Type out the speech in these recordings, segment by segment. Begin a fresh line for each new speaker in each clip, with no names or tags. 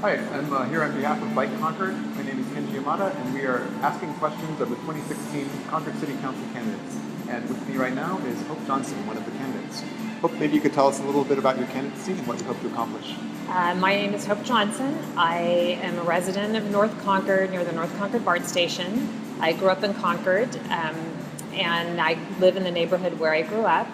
Hi, I'm here on behalf of Bike Concord. My name is Kenji Yamada, and we are asking questions of the 2016 Concord City Council candidates. And with me right now is Hope Johnson, one of the candidates. Hope, maybe you could tell us a little bit about your candidacy and what you hope to accomplish.
My name is Hope Johnson. I am a resident of North Concord, near the North Concord BART station. I grew up in Concord, and I live in the neighborhood where I grew up.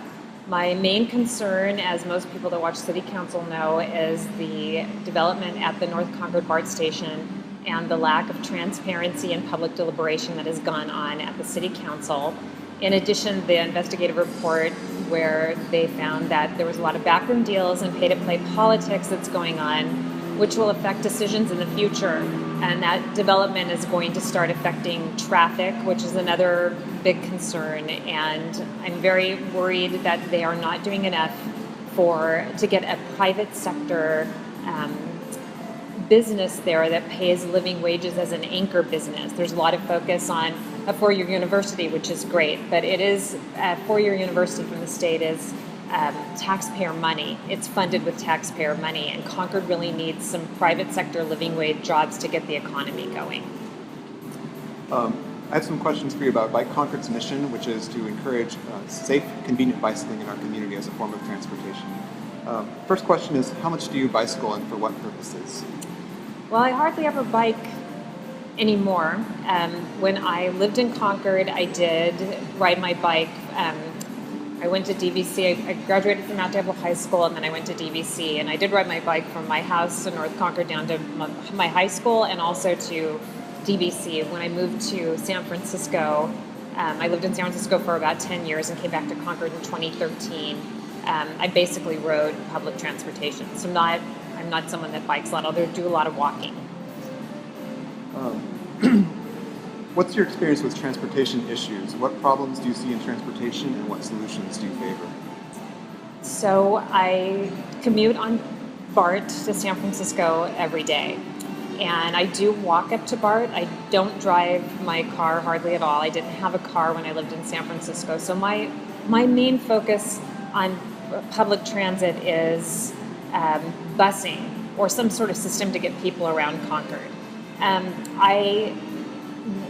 My main concern, as most people that watch City Council know, is the development at the North Concord BART station and the lack of transparency and public deliberation that has gone on at the City Council. In addition, the investigative report where they found that there was a lot of backroom deals and pay-to-play politics that's going on, which will affect decisions in the future. And that development is going to start affecting traffic, which is another big concern. And I'm very worried that they are not doing enough to get a private sector business there that pays living wages as an anchor business. There's a lot of focus on a four-year university, which is great, but it is a four-year university from the state is taxpayer money. It's funded with taxpayer money, and Concord really needs some private sector living wage jobs to get the economy going.
I have some questions for you about Bike Concord's mission, which is to encourage safe, convenient bicycling in our community as a form of transportation. First question is, how much do you bicycle and for what purposes?
Well, I hardly ever bike anymore. When I lived in Concord, I did ride my bike. I went to DVC. I graduated from Mount Diablo High School, and then I went to DVC. And I did ride my bike from my house in North Concord down to my high school and also to DVC. When I moved to San Francisco, I lived in San Francisco for about 10 years and came back to Concord in 2013. I basically rode public transportation. So I'm not someone that bikes a lot, although I do a lot of walking.
What's your experience with transportation issues? What problems do you see in transportation and what solutions do you favor?
So I commute on BART to San Francisco every day. And I do walk up to BART. I don't drive my car hardly at all. I didn't have a car when I lived in San Francisco. So my main focus on public transit is busing or some sort of system to get people around Concord.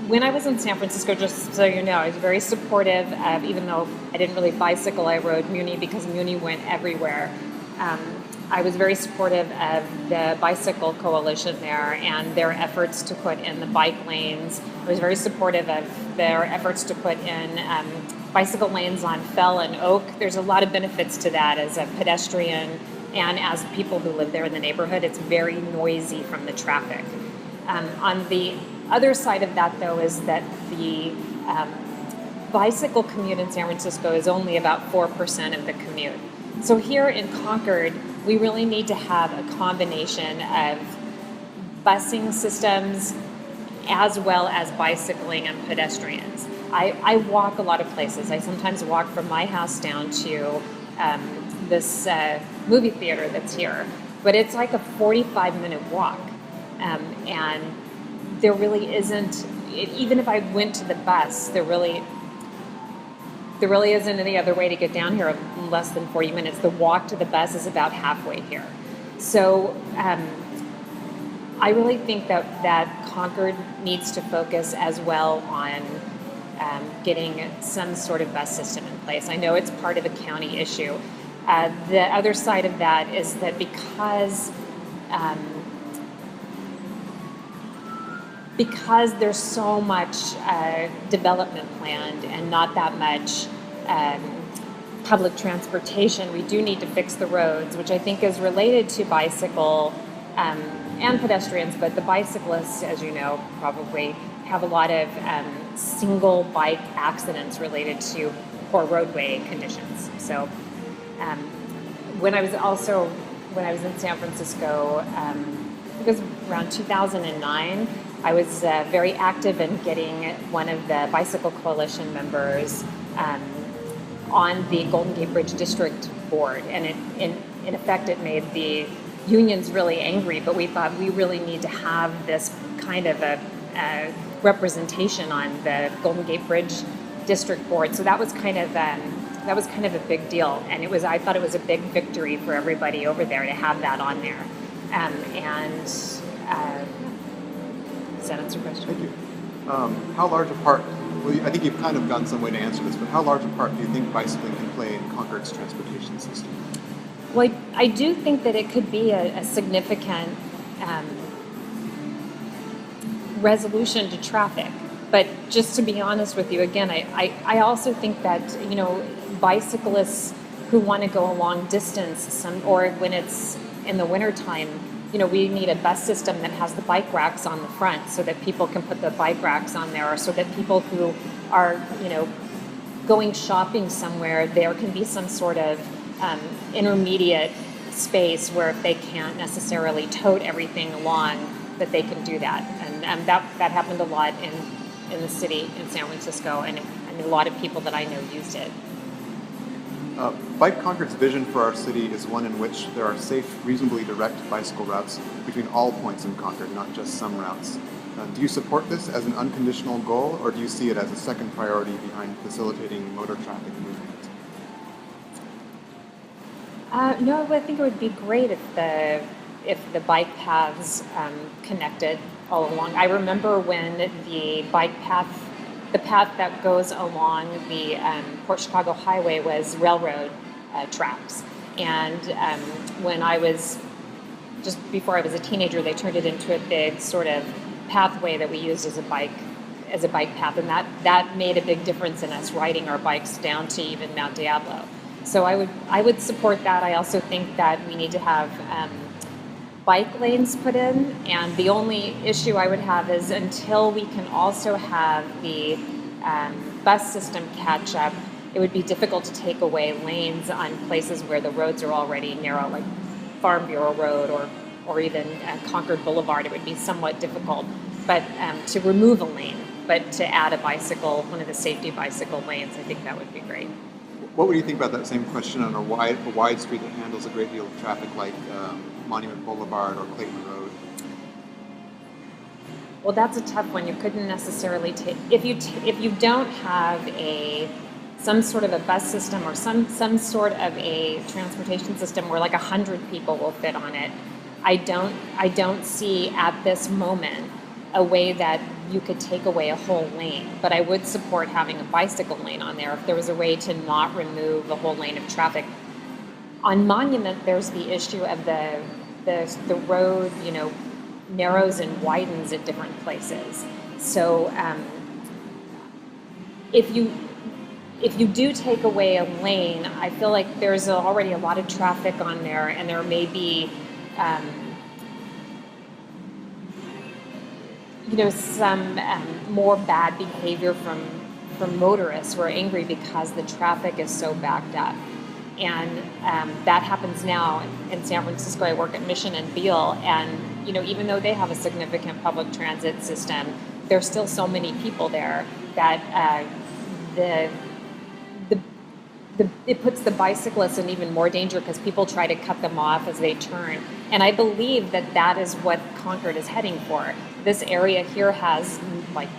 When I was in San Francisco, just so you know, I was very supportive of, even though I didn't really bicycle, I rode Muni because Muni went everywhere. I was very supportive of the bicycle coalition there and their efforts to put in the bike lanes. I was very supportive of their efforts to put in bicycle lanes on Fell and Oak. There's a lot of benefits to that as a pedestrian and as people who live there in the neighborhood. It's very noisy from the traffic. On the other side of that, though, is that the bicycle commute in San Francisco is only about 4% of the commute. So here in Concord, we really need to have a combination of busing systems as well as bicycling and pedestrians. I walk a lot of places. I sometimes walk from my house down to this movie theater that's here, but it's like a 45-minute walk. And there really isn't, even if I went to the bus, there really isn't any other way to get down here in less than 40 minutes. The walk to the bus is about halfway here. So I really think that Concord needs to focus as well on getting some sort of bus system in place. I know it's part of a county issue. The other side of that is that because there's so much development planned and not that much public transportation, we do need to fix the roads, which I think is related to bicycle and pedestrians, but the bicyclists, as you know, probably have a lot of single bike accidents related to poor roadway conditions. So when I was in San Francisco, it was around 2009, I was very active in getting one of the Bicycle Coalition members on the Golden Gate Bridge District Board. And in effect, it made the unions really angry, but we thought we really need to have this kind of a representation on the Golden Gate Bridge District Board. So that was kind of a big deal. And I thought it was a big victory for everybody over there to have that on there. And that answer your question?
Thank you. How large a part, well, I think you've kind of gone some way to answer this, but how large a part do you think bicycling can play in Concord's transportation system?
Well, I do think that it could be a significant resolution to traffic. But just to be honest with you, again, I also think that, bicyclists who want to go a long distance, or when it's in the wintertime, we need a bus system that has the bike racks on the front so that people can put the bike racks on there, or so that people who are, going shopping somewhere, there can be some sort of intermediate space where if they can't necessarily tote everything along, that they can do that. And that happened a lot in the city in San Francisco, and a lot of people that I know used it.
Bike Concord's vision for our city is one in which there are safe, reasonably direct bicycle routes between all points in Concord, not just some routes. Do you support this as an unconditional goal, or do you see it as a second priority behind facilitating motor traffic movement?
No, I think it would be great if the bike paths connected all along. I remember when the path that goes along the Port Chicago Highway was railroad tracks, and when I was just before I was a teenager, they turned it into a big sort of pathway that we used as a bike path, and that made a big difference in us riding our bikes down to even Mount Diablo. So I would support that. I also think that we need to have bike lanes put in, and the only issue I would have is until we can also have the bus system catch up, it would be difficult to take away lanes on places where the roads are already narrow, like Farm Bureau Road or even Concord Boulevard. It would be somewhat difficult, but to remove a lane, but to add a bicycle, one of the safety bicycle lanes, I think that would be great.
What would you think about that same question on a wide street that handles a great deal of traffic, like Monument Boulevard or Clayton Road?
Well, that's a tough one. You couldn't necessarily take if you don't have some sort of a bus system or some sort of a transportation system where like 100 people will fit on it. I don't see at this moment a way that you could take away a whole lane, but I would support having a bicycle lane on there if there was a way to not remove a whole lane of traffic. On Monument, there's the issue of the road, narrows and widens at different places. So if you do take away a lane, I feel like there's already a lot of traffic on there, and there may be some more bad behavior from motorists who are angry because the traffic is so backed up. And that happens now in San Francisco. I work at Mission and Beale, and even though they have a significant public transit system, there's still so many people there that it puts the bicyclists in even more danger because people try to cut them off as they turn. And I believe that is what Concord is heading for. This area here has like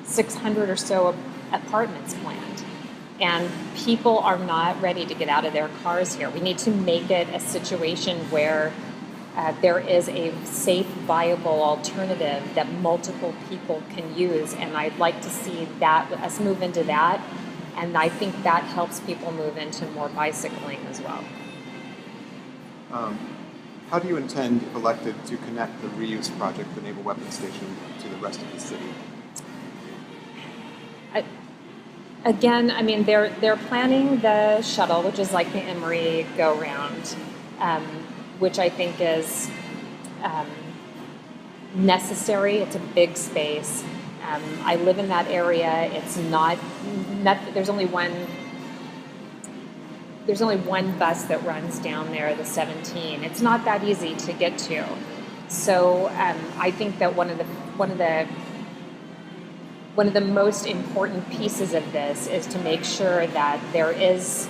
600 or so apartments planned. And people are not ready to get out of their cars here. We need to make it a situation where there is a safe, viable alternative that multiple people can use. And I'd like to see us move into that. And I think that helps people move into more bicycling as well.
How do you intend, if elected, to connect the reuse project, the Naval Weapons Station, to the rest of the city?
Again, I mean, they're planning the shuttle, which is like the Emory go-round, which I think is necessary. It's a big space. I live in that area. It's not there's only one bus that runs down there, the 17. It's not that easy to get to. So I think that one of the most important pieces of this is to make sure that there is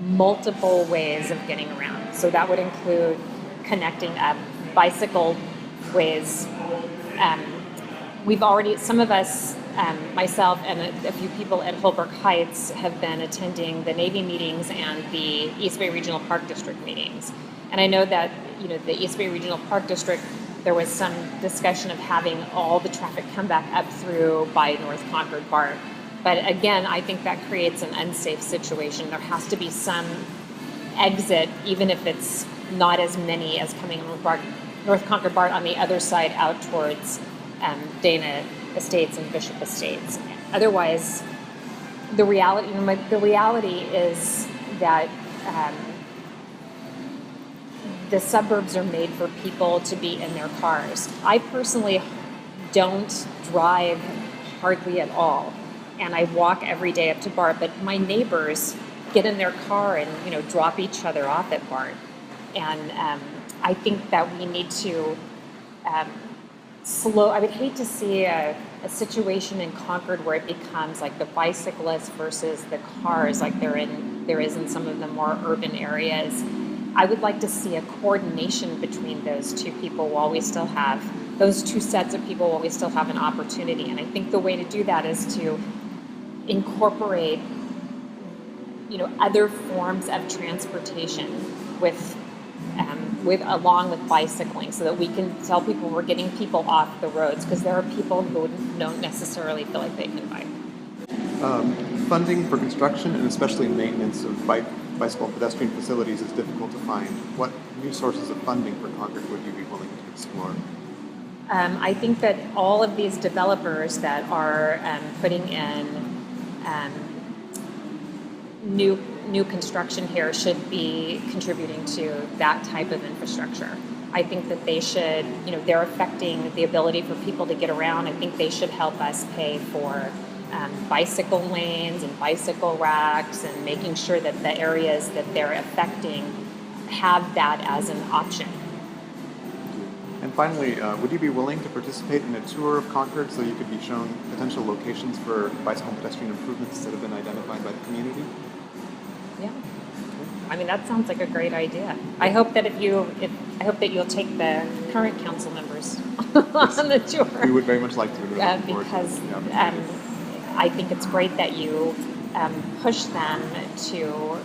multiple ways of getting around. So that would include connecting up bicycle ways. Some of us, myself and a few people at Holbrook Heights, have been attending the Navy meetings and the East Bay Regional Park District meetings. And I know that the East Bay Regional Park District there was some discussion of having all the traffic come back up through by North Concord BART. But again, I think that creates an unsafe situation. There has to be some exit, even if it's not as many as coming on North Concord BART on the other side out towards Dana Estates and Bishop Estates. Otherwise, the reality is that the suburbs are made for people to be in their cars. I personally don't drive hardly at all, and I walk every day up to BART, but my neighbors get in their car and drop each other off at BART. And I think that we need to I would hate to see a situation in Concord where it becomes like the bicyclists versus the cars, like there is in some of the more urban areas. I would like to see a coordination between those two people while we still have those two sets of people while we still have an opportunity. And I think the way to do that is to incorporate other forms of transportation with along with bicycling, so that we can tell people we're getting people off the roads, because there are people who don't necessarily feel like they can bike.
Funding for construction and especially maintenance of bicycle and pedestrian facilities is difficult to find. What new sources of funding for Concord would you be willing to explore?
I think that all of these developers that are putting in new construction here should be contributing to that type of infrastructure. I think that they should, they're affecting the ability for people to get around. I think they should help us pay for bicycle lanes and bicycle racks, and making sure that the areas that they're affecting have that as an option.
And finally, would you be willing to participate in a tour of Concord so you could be shown potential locations for bicycle and pedestrian improvements that have been identified by the community?
Yeah, I mean, that sounds like a great idea. I hope that I hope that you'll take the current council members on the tour.
We would very much like to.
Because I think it's great that you push them to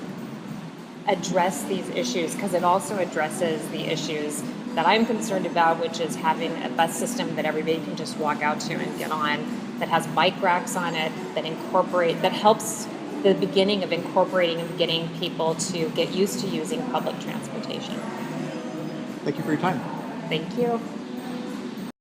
address these issues, because it also addresses the issues that I'm concerned about, which is having a bus system that everybody can just walk out to and get on, that has bike racks on it, that helps the beginning of incorporating and getting people to get used to using public transportation.
Thank you for your time.
Thank you.